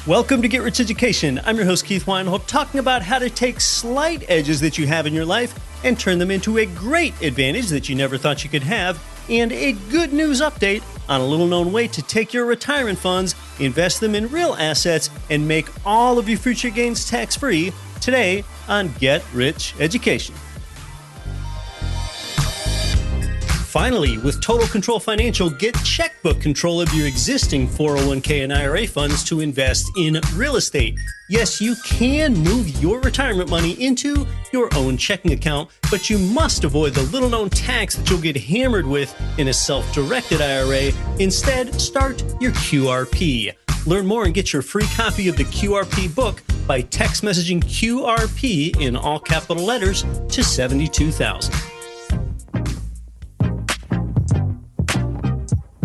Welcome to Get Rich Education. I'm your host, Keith Weinhold, talking about how to take slight edges that you have in your life and turn them into a great advantage that you never thought you could have, and a good news update on a little-known way to take your retirement funds, invest them in real assets, and make all of your future gains tax-free today on Get Rich Education. Finally, with Total Control Financial, get checkbook control of your existing 401k and IRA funds to invest in real estate. Yes, you can move your retirement money into your own checking account, but you must avoid the little-known tax that you'll get hammered with in a self-directed IRA. Instead, start your QRP. Learn more and get your free copy of the QRP book by text messaging QRP in all capital letters to 72,000.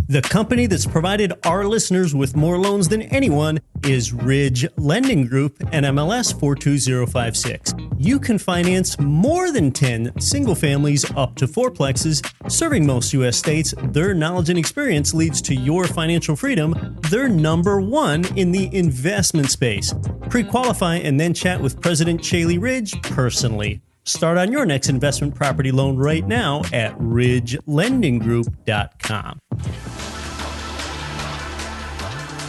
The company that's provided our listeners with more loans than anyone is Ridge Lending Group, NMLS 42056. You can finance more than 10 single families up to fourplexes. Serving most U.S. states, their knowledge and experience leads to your financial freedom. They're number one in the investment space. Pre-qualify and then chat with President Chaley Ridge personally. Start on your next investment property loan right now at ridgelendinggroup.com.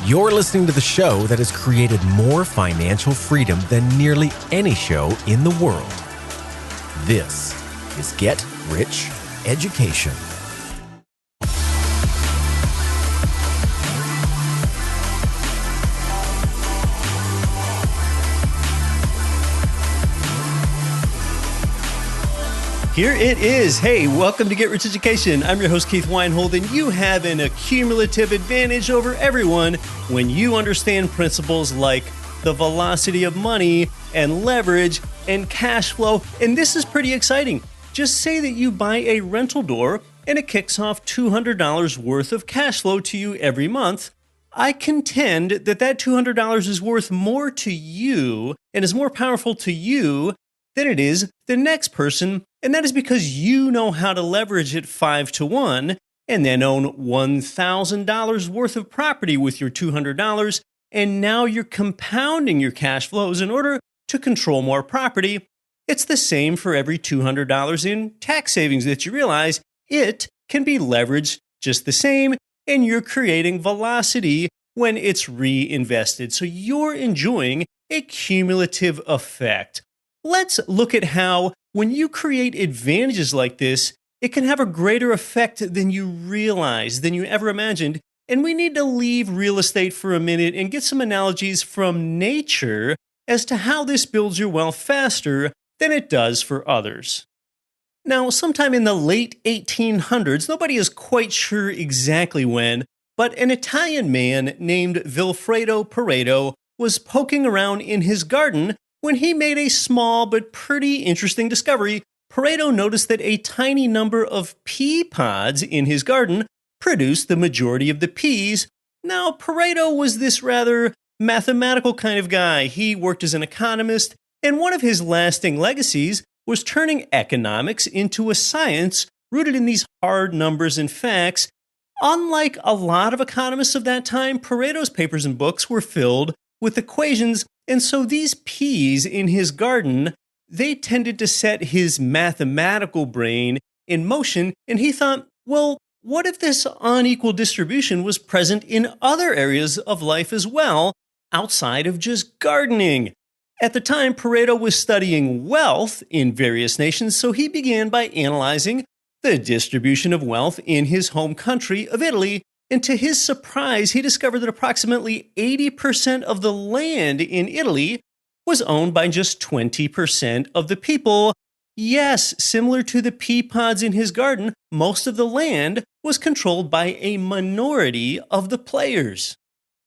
You're listening to the show that has created more financial freedom than nearly any show in the world. This is Get Rich Education. Here it is. Hey, welcome to Get Rich Education. I'm your host, Keith Weinhold, and you have an accumulative advantage over everyone when you understand principles like the velocity of money and leverage and cash flow. And this is pretty exciting. Just say that you buy a rental door and it kicks off $200 worth of cash flow to you every month. I contend that that $200 is worth more to you and is more powerful to you than it is the next person, and that is because you know how to leverage it 5-to-1 and then own $1,000 worth of property with your $200, and now you're compounding your cash flows in order to control more property. It's the same for every $200 in tax savings that you realize. It can be leveraged just the same, and you're creating velocity when it's reinvested. So you're enjoying a cumulative effect. Let's look at how, when you create advantages like this, it can have a greater effect than you realize, than you ever imagined. And we need to leave real estate for a minute and get some analogies from nature as to how this builds your wealth faster than it does for others. Now, sometime in the late 1800s, nobody is quite sure exactly when, but an Italian man named Vilfredo Pareto was poking around in his garden when he made a small but pretty interesting discovery. Pareto noticed that a tiny number of pea pods in his garden produced the majority of the peas. Now, Pareto was this rather mathematical kind of guy. He worked as an economist, and one of his lasting legacies was turning economics into a science rooted in these hard numbers and facts. Unlike a lot of economists of that time, Pareto's papers and books were filled with equations. And so these peas in his garden, they tended to set his mathematical brain in motion. And he thought, well, what if this unequal distribution was present in other areas of life as well, outside of just gardening? At the time, Pareto was studying wealth in various nations, so he began by analyzing the distribution of wealth in his home country of Italy. And to his surprise, he discovered that approximately 80% of the land in Italy was owned by just 20% of the people. Yes, similar to the pea pods in his garden, most of the land was controlled by a minority of the players.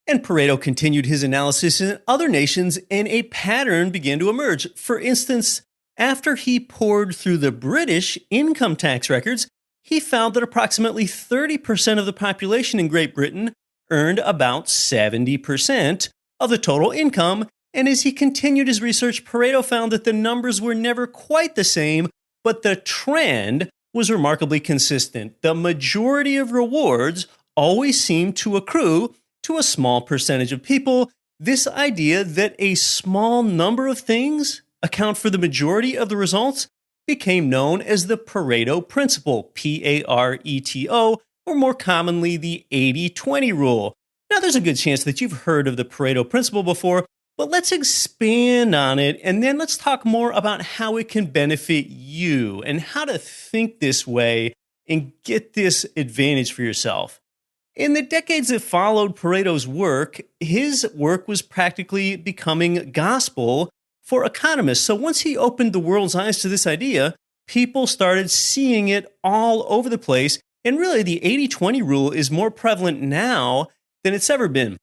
And Pareto continued his analysis in other nations, and a pattern began to emerge. For instance, after he poured through the British income tax records, he found that approximately 30% of the population in Great Britain earned about 70% of the total income. And as he continued his research, Pareto found that the numbers were never quite the same, but the trend was remarkably consistent. The majority of rewards always seemed to accrue to a small percentage of people, This idea that a small number of things account for the majority of the results became known as the Pareto principle, Pareto, or more commonly the 80-20 rule. Now, there's a good chance that you've heard of the Pareto principle before, but let's expand on it, and then let's talk more about how it can benefit you and how to think this way and get this advantage for yourself. In the decades that followed Pareto's work, his work was practically becoming gospel for economists. So once he opened the world's eyes to this idea, people started seeing it all over the place. And really, the 80-20 rule is more prevalent now than it's ever been.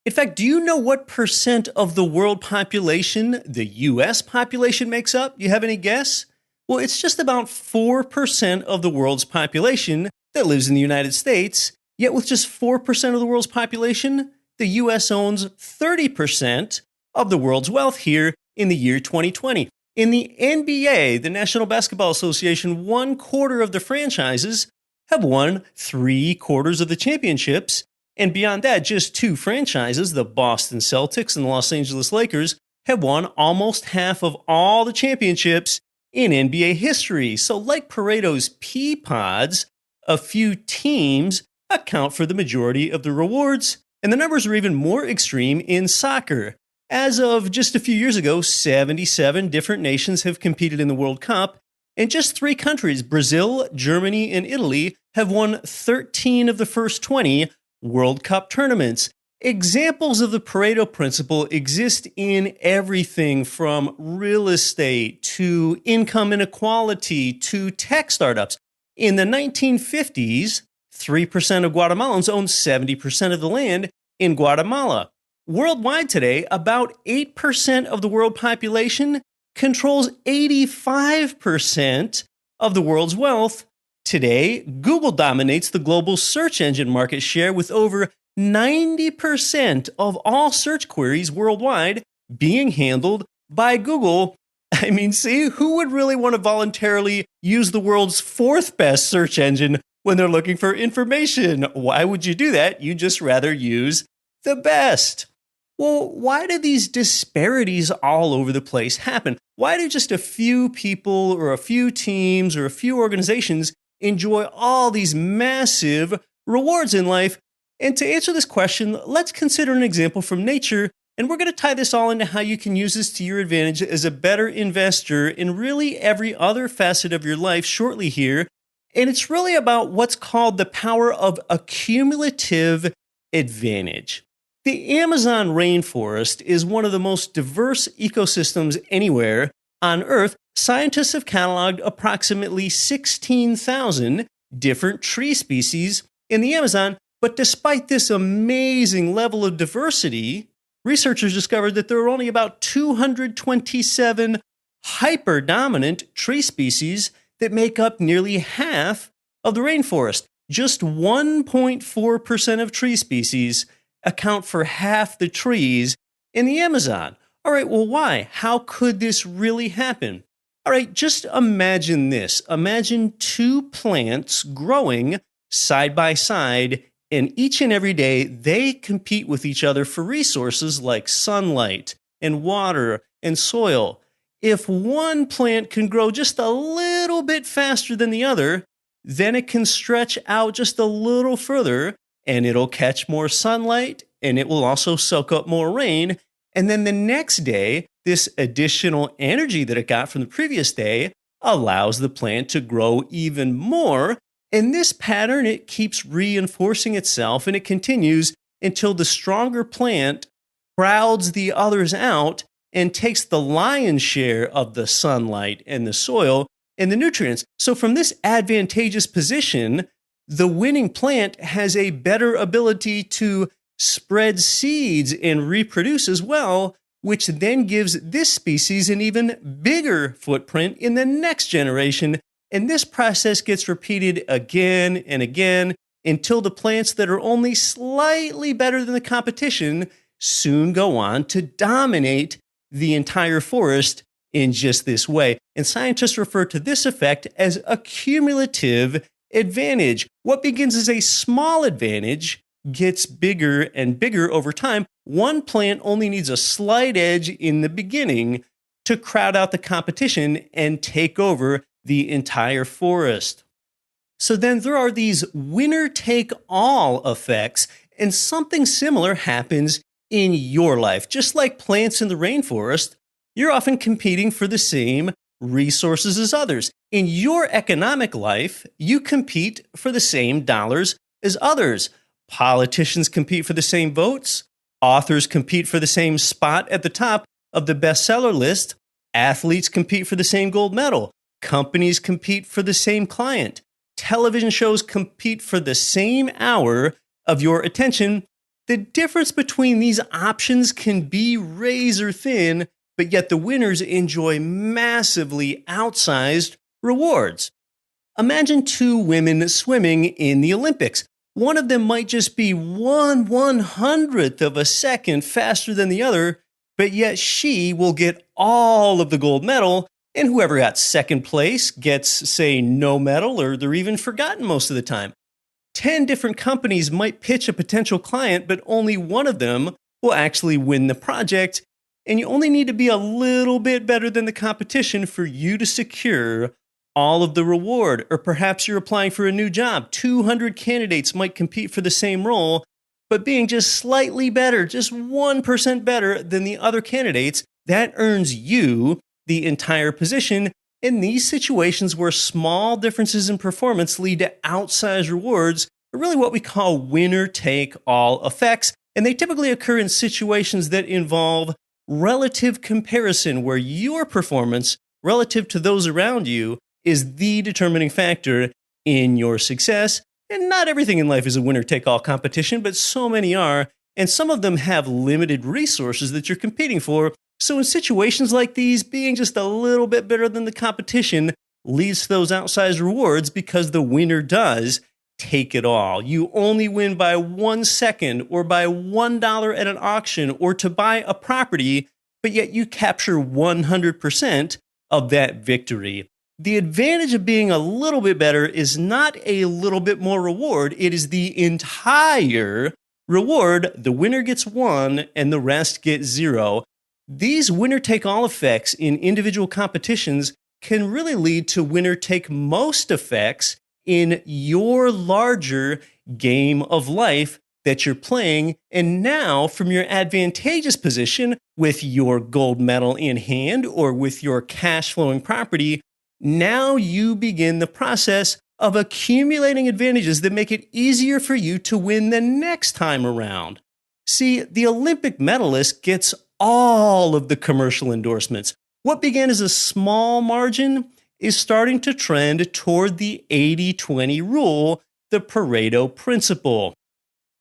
In fact, do you know what percent of the world population the U.S. population makes up? Do you have any guess? Well, it's just about 4% of the world's population that lives in the United States. Yet with just 4% of the world's population, the U.S. owns 30% of the world's wealth here in the year 2020. In the NBA, the National Basketball Association, 1/4 of the franchises have won 3/4 of the championships. And beyond that, just 2 franchises, the Boston Celtics and the Los Angeles Lakers, have won almost half of all the championships in NBA history. So like Pareto's pea pods, a few teams account for the majority of the rewards, and the numbers are even more extreme in soccer. As of just a few years ago, 77 different nations have competed in the World Cup, and just 3 countries, Brazil, Germany, and Italy, have won 13 of the first 20 World Cup tournaments. Examples of the Pareto principle exist in everything from real estate to income inequality to tech startups. In the 1950s, 3% of Guatemalans owned 70% of the land in Guatemala. Worldwide today, about 8% of the world population controls 85% of the world's wealth. Today, Google dominates the global search engine market share with over 90% of all search queries worldwide being handled by Google. I mean, see, who would really want to voluntarily use the world's 4th best search engine when they're looking for information? Why would you do that? You'd just rather use the best. Well, why do these disparities all over the place happen? Why do just a few people or a few teams or a few organizations enjoy all these massive rewards in life? And to answer this question, let's consider an example from nature, and we're going to tie this all into how you can use this to your advantage as a better investor in really every other facet of your life shortly here. And it's really about what's called the power of accumulative advantage. The Amazon rainforest is one of the most diverse ecosystems anywhere on Earth. Scientists have cataloged approximately 16,000 different tree species in the Amazon. But despite this amazing level of diversity, researchers discovered that there are only about 227 hyper-dominant tree species that make up nearly half of the rainforest. Just 1.4% of tree species account for half the trees in the Amazon. All right, well, why? How could this really happen? All right, just imagine this. Imagine 2 plants growing side by side, and each and every day they compete with each other for resources like sunlight and water and soil. If one plant can grow just a little bit faster than the other, then it can stretch out just a little further, and it'll catch more sunlight, and it will also soak up more rain. And then the next day, this additional energy that it got from the previous day allows the plant to grow even more. In this pattern, it keeps reinforcing itself, and it continues until the stronger plant crowds the others out and takes the lion's share of the sunlight and the soil and the nutrients. So from this advantageous position, the winning plant has a better ability to spread seeds and reproduce as well, which then gives this species an even bigger footprint in the next generation. And this process gets repeated again and again until the plants that are only slightly better than the competition soon go on to dominate the entire forest in just this way. And scientists refer to this effect as a cumulative advantage. What begins as a small advantage gets bigger and bigger over time, one plant only needs a slight edge in the beginning to crowd out the competition and take over the entire forest. So then there are these winner-take-all effects, and something similar happens in your life. Just like plants in the rainforest, you're often competing for the same resources as others. In your economic life, you compete for the same dollars as others. Politicians compete for the same votes. Authors compete for the same spot at the top of the bestseller list. Athletes compete for the same gold medal. Companies compete for the same client. Television shows compete for the same hour of your attention. The difference between these options can be razor thin, but yet the winners enjoy massively outsized rewards. Imagine two women swimming in the Olympics. One of them might just be 1/100th of a second faster than the other, but yet she will get all of the gold medal, and whoever got second place gets, say, no medal, or they're even forgotten most of the time. 10 different companies might pitch a potential client, but only one of them will actually win the project, and you only need to be a little bit better than the competition for you to secure all of the reward. Or perhaps you're applying for a new job. 200 candidates might compete for the same role, but being just slightly better, just 1% better than the other candidates, that earns you the entire position. In these situations where small differences in performance lead to outsized rewards are really what we call winner-take-all effects, and they typically occur in situations that involve relative comparison, where your performance relative to those around you is the determining factor in your success. And not everything in life is a winner-take-all competition, but so many are, and some of them have limited resources that you're competing for. So in situations like these, being just a little bit better than the competition leads to those outsized rewards because the winner does take it all. You only win by 1 second or by $1 at an auction or to buy a property, but yet you capture 100% of that victory. The advantage of being a little bit better is not a little bit more reward. It is the entire reward. The winner gets 1 and the rest get 0. These winner-take-all effects in individual competitions can really lead to winner-take-most effects in your larger game of life that you're playing. And now, from your advantageous position with your gold medal in hand or with your cash-flowing property, now you begin the process of accumulating advantages that make it easier for you to win the next time around. See, the Olympic medalist gets all of the commercial endorsements. What began as a small margin is starting to trend toward the 80-20 rule, the Pareto principle.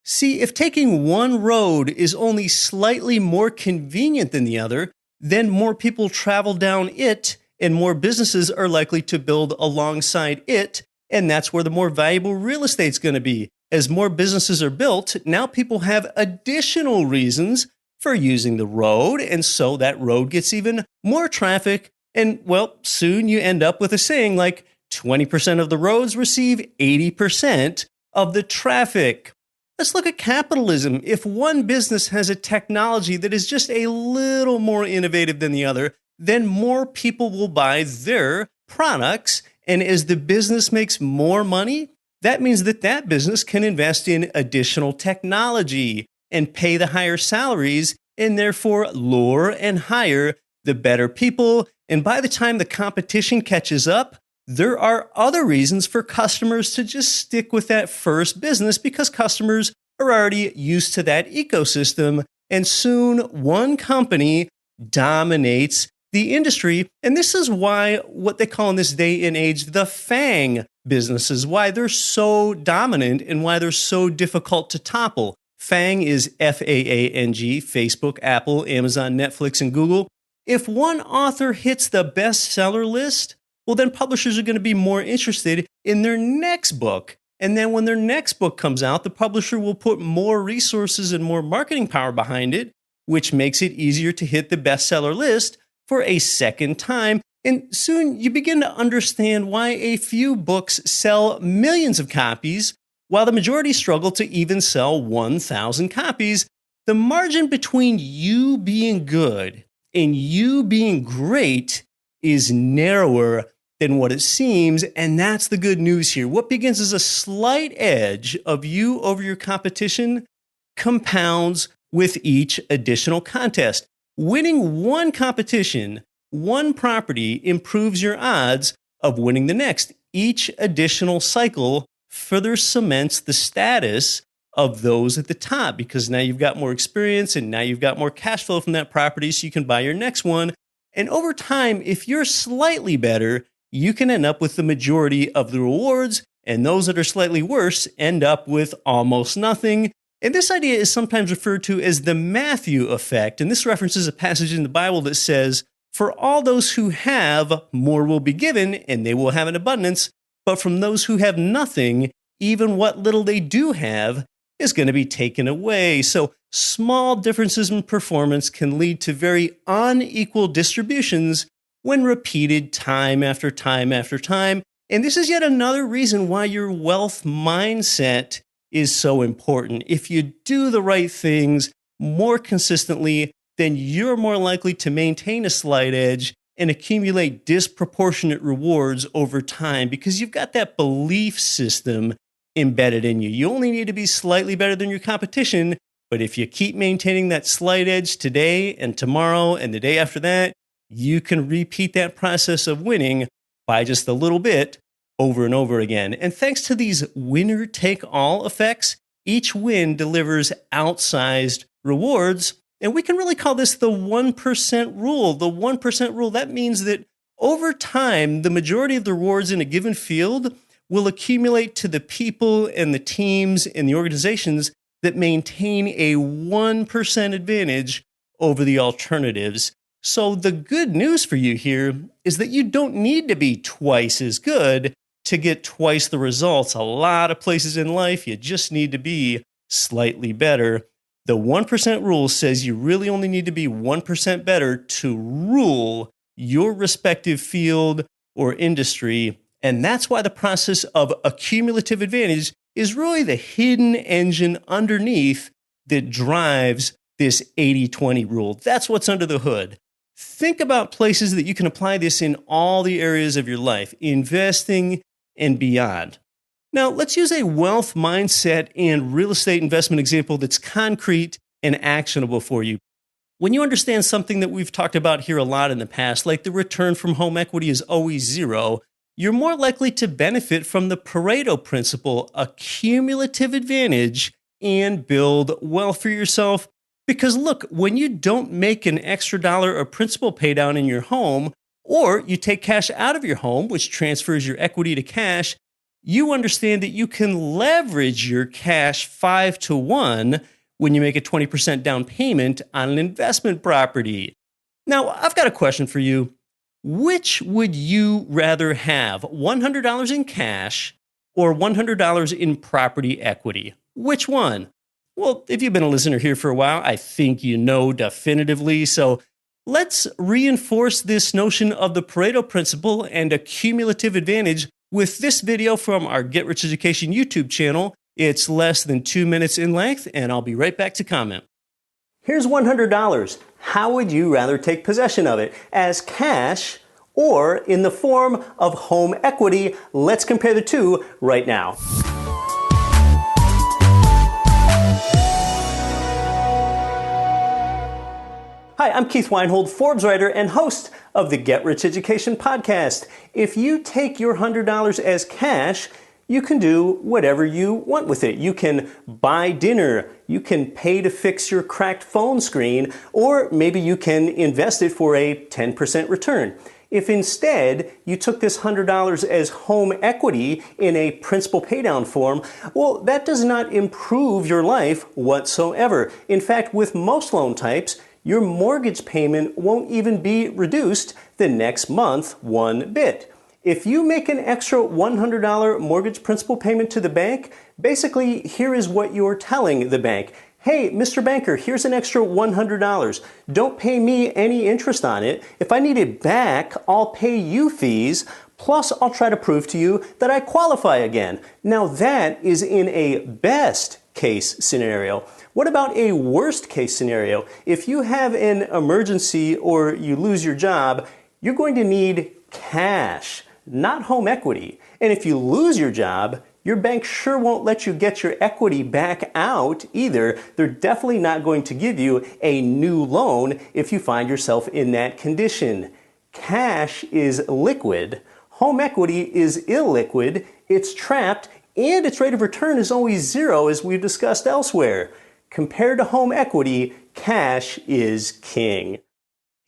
See, if taking one road is only slightly more convenient than the other, then more people travel down it and more businesses are likely to build alongside it, and that's where the more valuable real estate's going to be. As more businesses are built, now people have additional reasons for using the road, and so that road gets even more traffic, and, well, soon you end up with a saying like 20% of the roads receive 80% of the traffic. Let's look at capitalism. If one business has a technology that is just a little more innovative than the other, then more people will buy their products. And as the business makes more money, that means that that business can invest in additional technology and pay the higher salaries and therefore lure and hire the better people. And by the time the competition catches up, there are other reasons for customers to just stick with that first business because customers are already used to that ecosystem. And soon one company dominates the industry. And this is why what they call in this day and age the FANG businesses, why they're so dominant and why they're so difficult to topple. FANG is FAANG, Facebook, Apple, Amazon, Netflix, and Google. If one author hits the bestseller list, well, then publishers are going to be more interested in their next book. And then when their next book comes out, the publisher will put more resources and more marketing power behind it, which makes it easier to hit the bestseller list for a second time. And soon you begin to understand why a few books sell millions of copies, while the majority struggle to even sell 1,000 copies. The margin between you being good and you being great is narrower than what it seems, and that's the good news here. What begins as a slight edge of you over your competition compounds with each additional contest. Winning one competition, one property, improves your odds of winning the next. Each additional cycle further cements the status of those at the top, because now you've got more experience and now you've got more cash flow from that property, so you can buy your next one. And over time, if you're slightly better, you can end up with the majority of the rewards, and those that are slightly worse end up with almost nothing. And this idea is sometimes referred to as the Matthew effect, and this references a passage in the Bible that says, "For all those who have, more will be given, and they will have an abundance. But from those who have nothing, even what little they do have is going to be taken away." So small differences in performance can lead to very unequal distributions when repeated time after time after time. And this is yet another reason why your wealth mindset is so important. If you do the right things more consistently, then you're more likely to maintain a slight edge and accumulate disproportionate rewards over time, because you've got that belief system embedded in you. You only need to be slightly better than your competition, but if you keep maintaining that slight edge today and tomorrow and the day after that, you can repeat that process of winning by just a little bit over and over again. And thanks to these winner-take-all effects, each win delivers outsized rewards. And we can really call this the 1% rule. The 1% rule, that means that over time, the majority of the rewards in a given field will accumulate to the people and the teams and the organizations that maintain a 1% advantage over the alternatives. So the good news for you here is that you don't need to be twice as good to get twice the results. A lot of places in life, you just need to be slightly better. The 1% rule says you really only need to be 1% better to rule your respective field or industry. And that's why the process of accumulative advantage is really the hidden engine underneath that drives this 80-20 rule. That's what's under the hood. Think about places that you can apply this in all the areas of your life, investing and beyond. Now, let's use a wealth mindset and real estate investment example that's concrete and actionable for you. When you understand something that we've talked about here a lot in the past, like the return from home equity is always zero, you're more likely to benefit from the Pareto principle, a cumulative advantage, and build wealth for yourself. Because look, when you don't make an extra dollar of principal pay down in your home, or you take cash out of your home, which transfers your equity to cash, you understand that you can leverage your cash 5-to-1 when you make a 20% down payment on an investment property. Now, I've got a question for you. Which would you rather have, $100 in cash or $100 in property equity? Which one? Well, if you've been a listener here for a while, I think you know definitively. So let's reinforce this notion of the Pareto principle and a cumulative advantage with this video from our Get Rich Education YouTube channel. It's less than 2 minutes in length, and I'll be right back to comment. Here's $100. How would you rather take possession of it? As cash or in the form of home equity? Let's compare the two right now. Hi, I'm Keith Weinhold, Forbes writer and host of the Get Rich Education podcast. If you take your $100 as cash, you can do whatever you want with it. You can buy dinner, you can pay to fix your cracked phone screen, or maybe you can invest it for a 10% return. If instead you took this $100 as home equity in a principal paydown form, well, that does not improve your life whatsoever. In fact, with most loan types, your mortgage payment won't even be reduced the next month one bit. If you make an extra $100 mortgage principal payment to the bank, basically here is what you're telling the bank. Hey, Mr. Banker, here's an extra $100. Don't pay me any interest on it. If I need it back, I'll pay you fees, plus I'll try to prove to you that I qualify again. Now that is in a best case scenario. What about a worst case scenario? If you have an emergency or you lose your job, you're going to need cash, not home equity. And if you lose your job, your bank sure won't let you get your equity back out either. They're definitely not going to give you a new loan if you find yourself in that condition. Cash is liquid. Home equity is illiquid. It's trapped, and its rate of return is always zero, as we've discussed elsewhere. Compared to home equity, cash is king.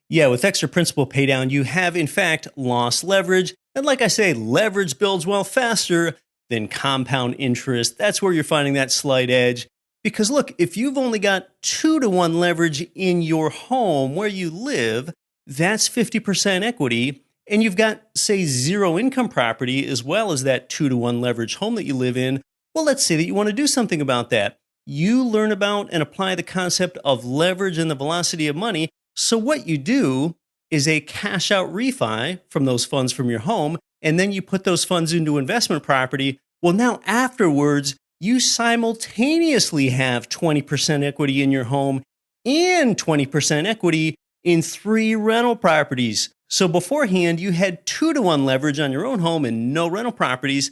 Yeah, with extra principal paydown, you have in fact lost leverage. And like I say, leverage builds wealth faster than compound interest. That's where you're finding that slight edge. Because look, if you've only got 2-to-1 leverage in your home where you live, that's 50% equity. And you've got, say, zero income property as well as that 2-to-1 leverage home that you live in. Well, let's say that you want to do something about that. You learn about and apply the concept of leverage and the velocity of money. So what you do is a cash out refi from those funds from your home, and then you put those funds into investment property. Well, now afterwards, you simultaneously have 20% equity in your home and 20% equity in 3 rental properties. So beforehand, you had 2-to-1 leverage on your own home and no rental properties.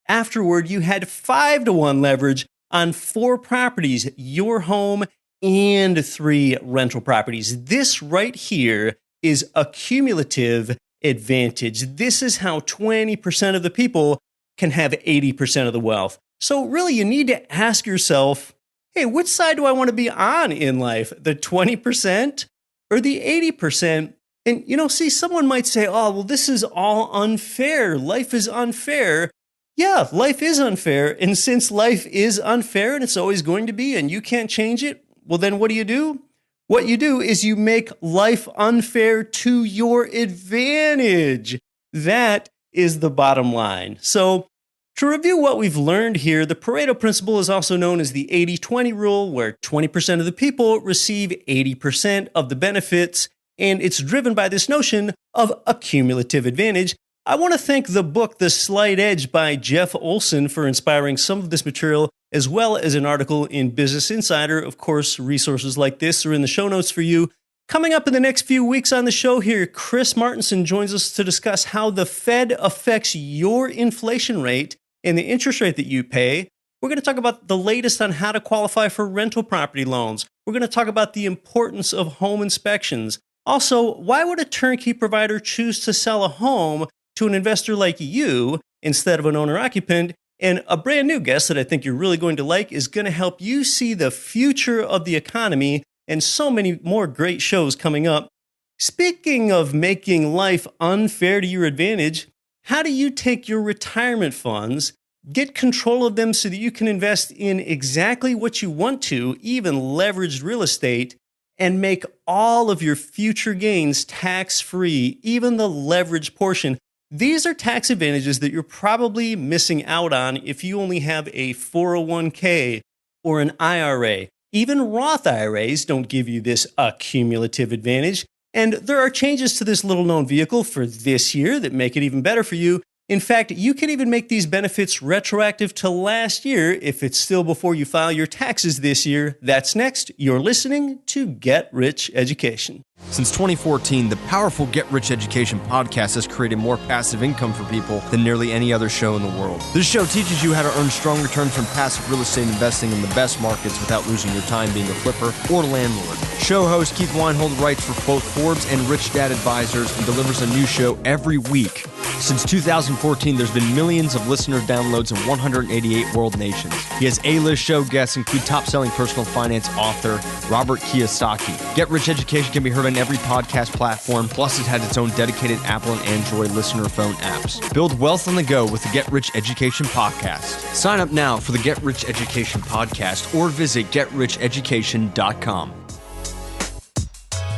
Afterward, you had 5-to-1 leverage on 4 properties, your home and 3 rental properties. This right here is a cumulative advantage. This is how 20% of the people can have 80% of the wealth. So really, you need to ask yourself, hey, which side do I want to be on in life? The 20% or the 80%? And see, someone might say, oh, well, this is all unfair. Life is unfair. Yeah, life is unfair. And since life is unfair and it's always going to be and you can't change it, well, then what do? What you do is you make life unfair to your advantage. That is the bottom line. So to review what we've learned here, the Pareto principle is also known as the 80-20 rule, where 20% of the people receive 80% of the benefits, and it's driven by this notion of a cumulative advantage. I want to thank the book, The Slight Edge by Jeff Olson, for inspiring some of this material, as well as an article in Business Insider. Of course, resources like this are in the show notes for you. Coming up in the next few weeks on the show here, Chris Martenson joins us to discuss how the Fed affects your inflation rate and the interest rate that you pay. We're going to talk about the latest on how to qualify for rental property loans. We're going to talk about the importance of home inspections. Also, why would a turnkey provider choose to sell a home to an investor like you instead of an owner-occupant? And a brand new guest that I think you're really going to like is going to help you see the future of the economy, and so many more great shows coming up. Speaking of making life unfair to your advantage, how do you take your retirement funds, get control of them so that you can invest in exactly what you want to, even leveraged real estate, and make all of your future gains tax-free, even the leverage portion? These are tax advantages that you're probably missing out on if you only have a 401k or an IRA. Even Roth IRAs don't give you this accumulative advantage. And there are changes to this little-known vehicle for this year that make it even better for you. In fact, you can even make these benefits retroactive to last year if it's still before you file your taxes this year. That's next. You're listening to Get Rich Education. Since 2014, the powerful Get Rich Education podcast has created more passive income for people than nearly any other show in the world. This show teaches you how to earn strong returns from passive real estate investing in the best markets without losing your time being a flipper or landlord. Show host Keith Weinhold writes for both Forbes and Rich Dad Advisors and delivers a new show every week. Since 2014, there's been millions of listener downloads in 188 world nations. He has A-list show guests include top-selling personal finance author Robert Kiyosaki. Get Rich Education can be heard on every podcast platform, plus it has its own dedicated Apple and Android listener phone apps. Build wealth on the go with the Get Rich Education podcast. Sign up now for the Get Rich Education podcast or visit GetRichEducation.com.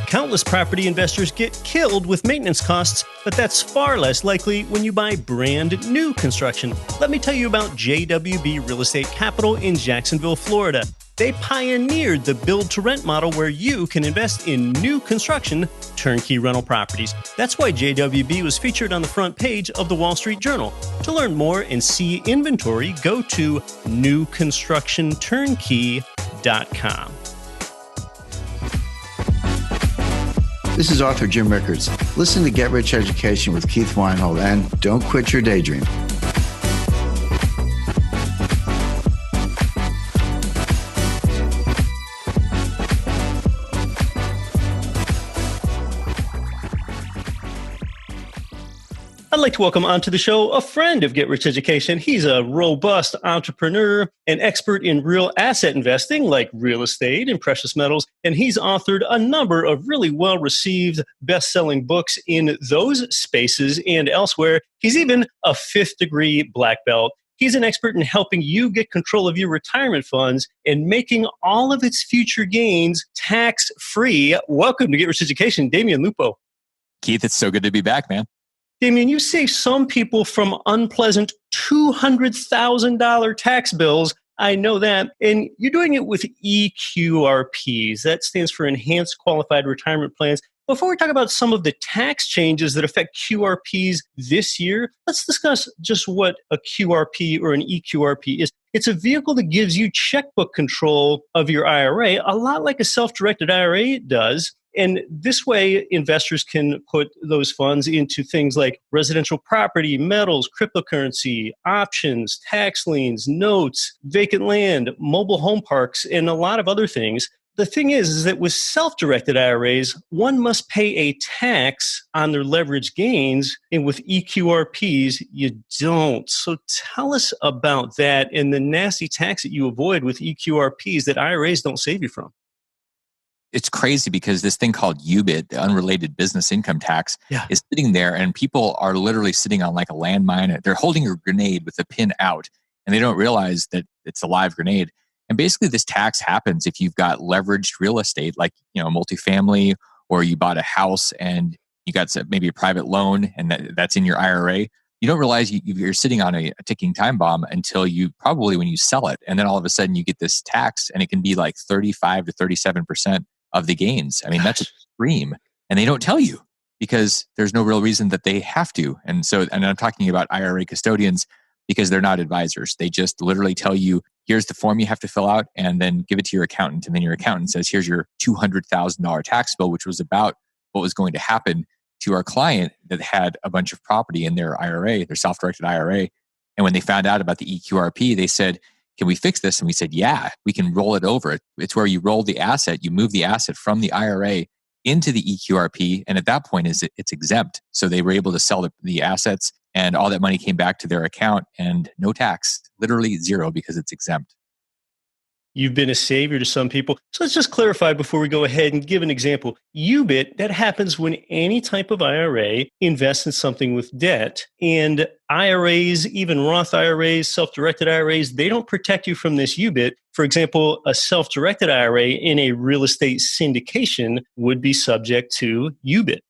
Countless property investors get killed with maintenance costs, but that's far less likely when you buy brand new construction. Let me tell you about JWB Real Estate Capital in Jacksonville, Florida. They pioneered the build-to-rent model where you can invest in new construction, turnkey rental properties. That's why JWB was featured on the front page of the Wall Street Journal. To learn more and see inventory, go to newconstructionturnkey.com. GetRichEducation.com. This is author Jim Rickards. Listen to Get Rich Education with Keith Weinhold and don't quit your daydream. I'd like to welcome onto the show a friend of Get Rich Education. He's a robust entrepreneur, an expert in real asset investing like real estate and precious metals, and he's authored a number of really well-received best-selling books in those spaces and elsewhere. He's even a fifth-degree black belt. He's an expert in helping you get control of your retirement funds and making all of its future gains tax-free. Welcome to Get Rich Education, Damian Lupo. Keith, it's so good to be back, man. Damian, you save some people from unpleasant $200,000 tax bills. I know that. And you're doing it with EQRPs. That stands for Enhanced Qualified Retirement Plans. Before we talk about some of the tax changes that affect QRPs this year, let's discuss just what a QRP or an EQRP is. It's a vehicle that gives you checkbook control of your IRA, a lot like a self-directed IRA does. And this way, investors can put those funds into things like residential property, metals, cryptocurrency, options, tax liens, notes, vacant land, mobile home parks, and a lot of other things. The thing is that with self-directed IRAs, one must pay a tax on their leveraged gains, and with EQRPs, you don't. So tell us about that and the nasty tax that you avoid with EQRPs that IRAs don't save you from. It's crazy because this thing called UBIT, the unrelated business income tax, is sitting there and people are literally sitting on like a landmine. They're holding a grenade with the pin out and they don't realize that it's a live grenade. And basically this tax happens if you've got leveraged real estate, like, multifamily, or you bought a house and you got maybe a private loan and that's in your IRA. You don't realize you're sitting on a ticking time bomb until when you sell it. And then all of a sudden you get this tax and it can be like 35 to 37% of the gains. I mean, that's extreme. And they don't tell you because there's no real reason that they have to. And I'm talking about IRA custodians because they're not advisors. They just literally tell you, here's the form you have to fill out and then give it to your accountant. And then your accountant says, here's your $200,000 tax bill, which was about what was going to happen to our client that had a bunch of property in their IRA, their self-directed IRA. And when they found out about the EQRP, they said, can we fix this? And we said, yeah, we can roll it over. It's where you roll the asset, you move the asset from the IRA into the EQRP. And at that point, it's exempt. So they were able to sell the assets and all that money came back to their account and no tax, literally zero because it's exempt. You've been a savior to some people. So let's just clarify before we go ahead and give an example. UBIT, that happens when any type of IRA invests in something with debt. And IRAs, even Roth IRAs, self-directed IRAs, they don't protect you from this UBIT. For example, a self-directed IRA in a real estate syndication would be subject to UBIT.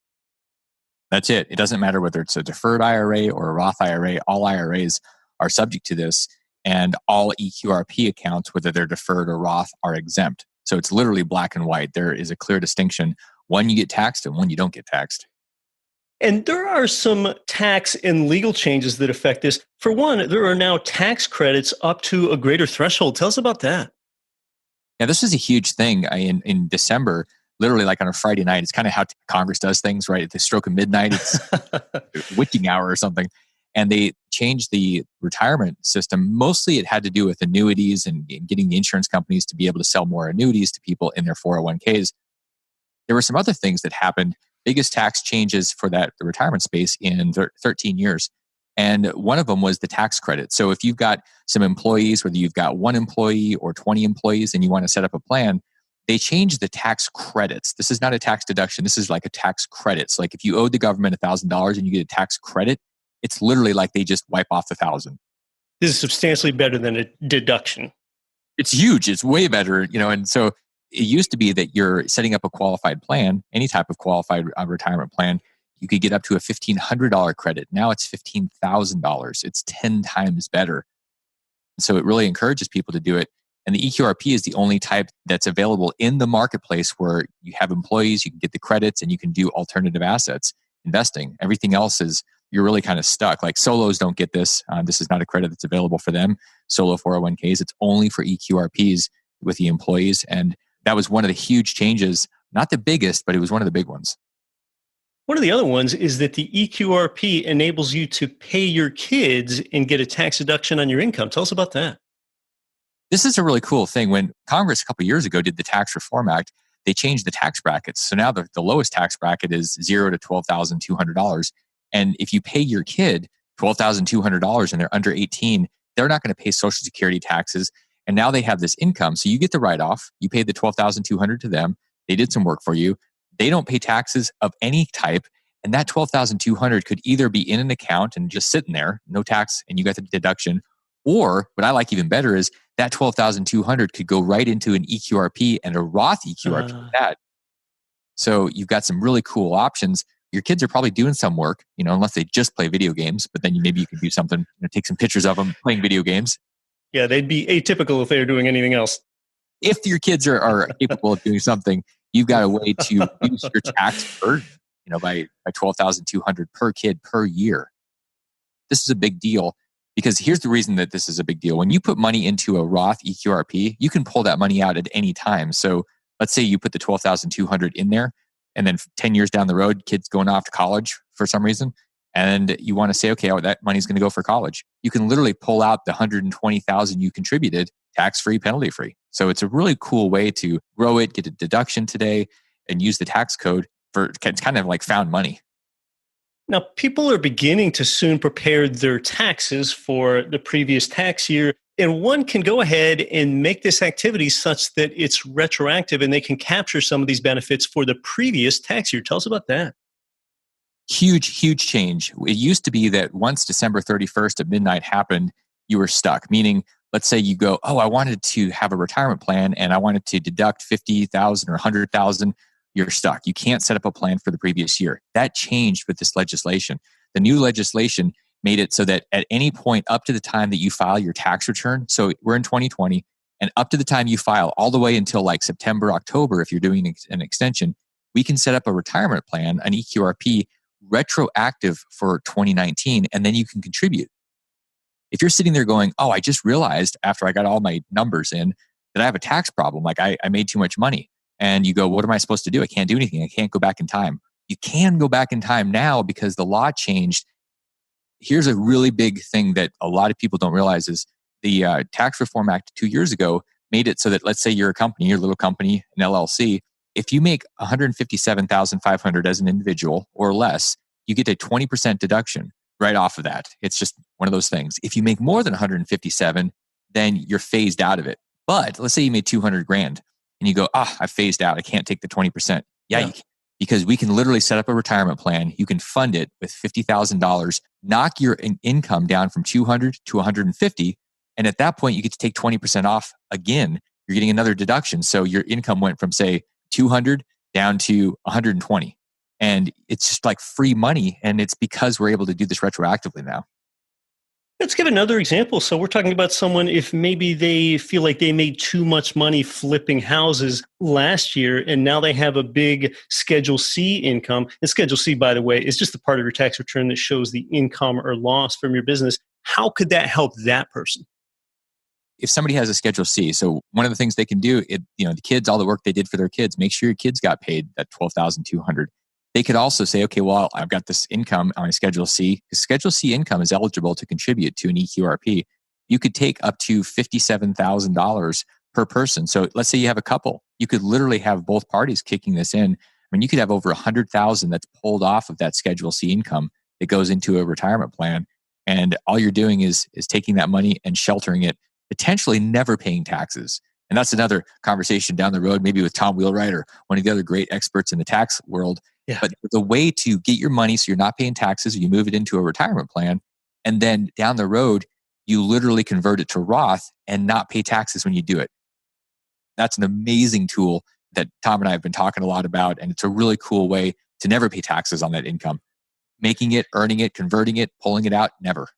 That's it. It doesn't matter whether it's a deferred IRA or a Roth IRA. All IRAs are subject to this. And all EQRP accounts, whether they're deferred or Roth, are exempt. So it's literally black and white. There is a clear distinction. One you get taxed and one you don't get taxed. And there are some tax and legal changes that affect this. For one, there are now tax credits up to a greater threshold. Tell us about that. Yeah, this is a huge thing. In December, literally like on a Friday night, it's kind of how Congress does things, right? At the stroke of midnight, it's witching hour or something. And they changed the retirement system. Mostly it had to do with annuities and getting the insurance companies to be able to sell more annuities to people in their 401ks. There were some other things that happened, biggest tax changes for the retirement space in 13 years. And one of them was the tax credit. So if you've got some employees, whether you've got one employee or 20 employees and you want to set up a plan, they changed the tax credits. This is not a tax deduction. This is like a tax credit. So like if you owed the government $1,000 and you get a tax credit, it's literally like they just wipe off the 1,000. This is substantially better than a deduction. It's huge. It's way better, And so it used to be that you're setting up a qualified plan, any type of qualified retirement plan, you could get up to a $1,500 credit. Now it's $15,000. It's 10 times better. So it really encourages people to do it. And the EQRP is the only type that's available in the marketplace where you have employees, you can get the credits, and you can do alternative assets investing. Everything else is, you're really kind of stuck. Like solos don't get this. This is not a credit that's available for them. Solo 401ks, it's only for EQRPs. with the employees. And that was one of the huge changes, not the biggest, but it was one of the big ones. One of the other ones is that the EQRP enables you to pay your kids and get a tax deduction on your income. Tell us about that. This is a really cool thing. When Congress a couple of years ago did the Tax Reform Act, they changed the tax brackets. So now the lowest tax bracket is $0 to $12,200. And if you pay your kid $12,200 and they're under 18, they're not going to pay Social Security taxes. And now they have this income. So you get the write-off. You paid the $12,200 to them. They did some work for you. They don't pay taxes of any type. And that $12,200 could either be in an account and just sitting there, no tax, and you got the deduction. Or what I like even better is that $12,200 could go right into an EQRP and a Roth EQRP with that. So you've got some really cool options. Your kids are probably doing some work, unless they just play video games, but then maybe you can do something, take some pictures of them playing video games. Yeah, they'd be atypical if they were doing anything else. If your kids are capable of doing something, you've got a way to reduce your tax burden, by $12,200 per kid per year. This is a big deal because here's the reason that this is a big deal. When you put money into a Roth EQRP, you can pull that money out at any time. So let's say you put the $12,200 in there, and then 10 years down the road, kids going off to college for some reason, and you want to say, okay, that money's going to go for college. You can literally pull out the $120,000 you contributed tax-free, penalty-free. So it's a really cool way to grow it, get a deduction today, and use the tax code it's kind of like found money. Now, people are beginning to soon prepare their taxes for the previous tax year, and one can go ahead and make this activity such that it's retroactive and they can capture some of these benefits for the previous tax year. Tell us about that. Huge, huge change. It used to be that once December 31st at midnight happened, you were stuck. Meaning, let's say you go, I wanted to have a retirement plan and I wanted to deduct $50,000 or $100,000. You're stuck. You can't set up a plan for the previous year. That changed with this legislation. The new legislation made it so that at any point up to the time that you file your tax return, so we're in 2020, and up to the time you file, all the way until like September, October, if you're doing an extension, we can set up a retirement plan, an EQRP, retroactive for 2019, and then you can contribute. If you're sitting there going, I just realized after I got all my numbers in that I have a tax problem, like I made too much money. And you go, what am I supposed to do? I can't do anything. I can't go back in time. You can go back in time now because the law changed. Here's a really big thing that a lot of people don't realize is the Tax Reform Act 2 years ago made it so that, let's say you're a company, your little company, an LLC, if you make $157,500 as an individual or less, you get a 20% deduction right off of that. It's just one of those things. If you make more than 157, then you're phased out of it. But let's say you made 200 grand. And you go, I phased out. I can't take the 20%. Yeah. You can, because we can literally set up a retirement plan. You can fund it with $50,000, knock your income down from 200 to 150. And at that point, you get to take 20% off again. You're getting another deduction. So your income went from, say, 200 down to 120. And it's just like free money. And it's because we're able to do this retroactively now. Let's give another example. So we're talking about someone, if maybe they feel like they made too much money flipping houses last year, and now they have a big Schedule C income. And Schedule C, by the way, is just the part of your tax return that shows the income or loss from your business. How could that help that person? If somebody has a Schedule C, so one of the things they can do, the kids, all the work they did for their kids, make sure your kids got paid that $12,200. They could also say, okay, well, I've got this income on my Schedule C. Because Schedule C income is eligible to contribute to an EQRP. You could take up to $57,000 per person. So let's say you have a couple. You could literally have both parties kicking this in. I mean, you could have over $100,000 that's pulled off of that Schedule C income that goes into a retirement plan. And all you're doing is taking that money and sheltering it, potentially never paying taxes. And that's another conversation down the road, maybe with Tom Wheelwright or one of the other great experts in the tax world. Yeah. But the way to get your money so you're not paying taxes, you move it into a retirement plan, and then down the road, you literally convert it to Roth and not pay taxes when you do it. That's an amazing tool that Tom and I have been talking a lot about, and it's a really cool way to never pay taxes on that income. Making it, earning it, converting it, pulling it out, never.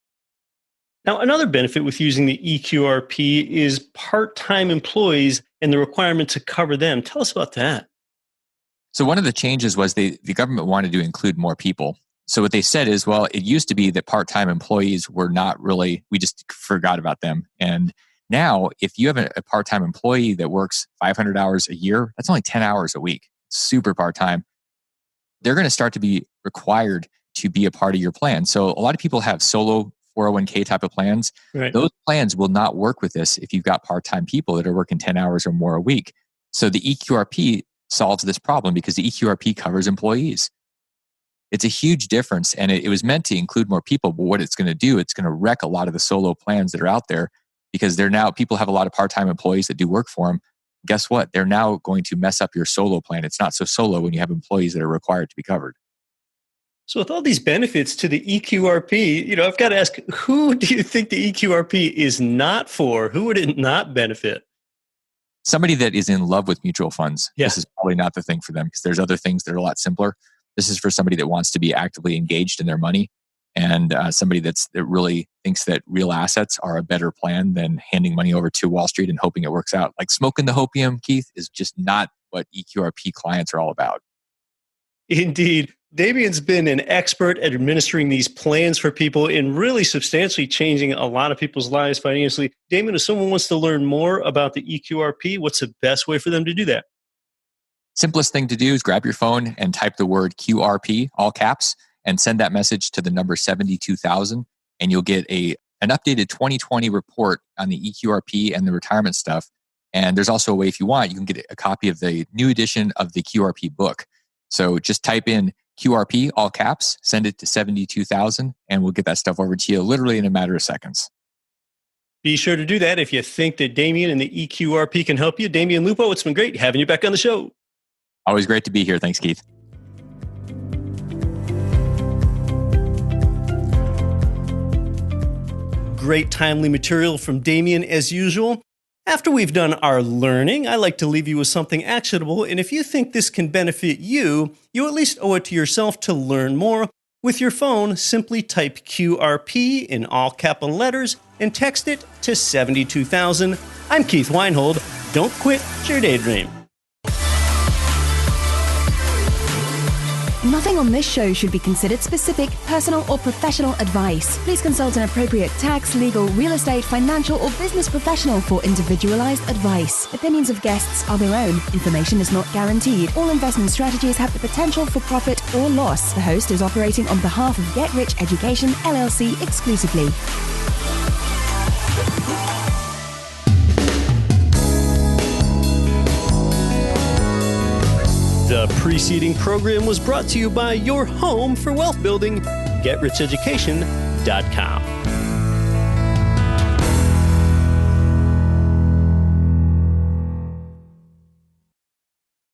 Now, another benefit with using the EQRP is part-time employees and the requirement to cover them. Tell us about that. So one of the changes was the government wanted to include more people. So what they said is, well, it used to be that part-time employees were not really, we just forgot about them. And Now, if you have a part-time employee that works 500 hours a year, that's only 10 hours a week, super part-time. They're going to start to be required to be a part of your plan. So a lot of people have solo 401k type of plans. Right. Those plans will not work with this if you've got part-time people that are working 10 hours or more a week. So the EQRP solves this problem because the EQRP covers employees. It's a huge difference, and it was meant to include more people, but what it's going to do, it's going to wreck a lot of the solo plans that are out there because people have a lot of part-time employees that do work for them. Guess what? They're now going to mess up your solo plan. It's not so solo when you have employees that are required to be covered. So with all these benefits to the EQRP, I've got to ask, who do you think the EQRP is not for? Who would it not benefit? Somebody that is in love with mutual funds. Yeah. This is probably not the thing for them because there's other things that are a lot simpler. This is for somebody that wants to be actively engaged in their money and somebody that really thinks that real assets are a better plan than handing money over to Wall Street and hoping it works out. Like smoking the hopium, Keith, is just not what EQRP clients are all about. Indeed. Damien's been an expert at administering these plans for people and really substantially changing a lot of people's lives financially. Damien, if someone wants to learn more about the EQRP, what's the best way for them to do that? Simplest thing to do is grab your phone and type the word QRP, all caps, and send that message to the number 72,000, and you'll get an updated 2020 report on the EQRP and the retirement stuff. And there's also a way, if you want, you can get a copy of the new edition of the QRP book. So just type in QRP, all caps, send it to 72,000, and we'll get that stuff over to you literally in a matter of seconds. Be sure to do that if you think that Damien and the EQRP can help you. Damien Lupo, it's been great having you back on the show. Always great to be here. Thanks, Keith. Great timely material from Damien as usual. After we've done our learning, I like to leave you with something actionable, and if you think this can benefit you, you at least owe it to yourself to learn more. With your phone, simply type QRP in all capital letters and text it to 72,000. I'm Keith Weinhold. Don't quit your daydream. Nothing on this show should be considered specific, personal, or professional advice. Please consult an appropriate tax, legal, real estate, financial, or business professional for individualized advice. Opinions of guests are their own. Information is not guaranteed. All investment strategies have the potential for profit or loss. The host is operating on behalf of Get Rich Education, LLC exclusively. The preceding program was brought to you by your home for wealth building, GetRichEducation.com.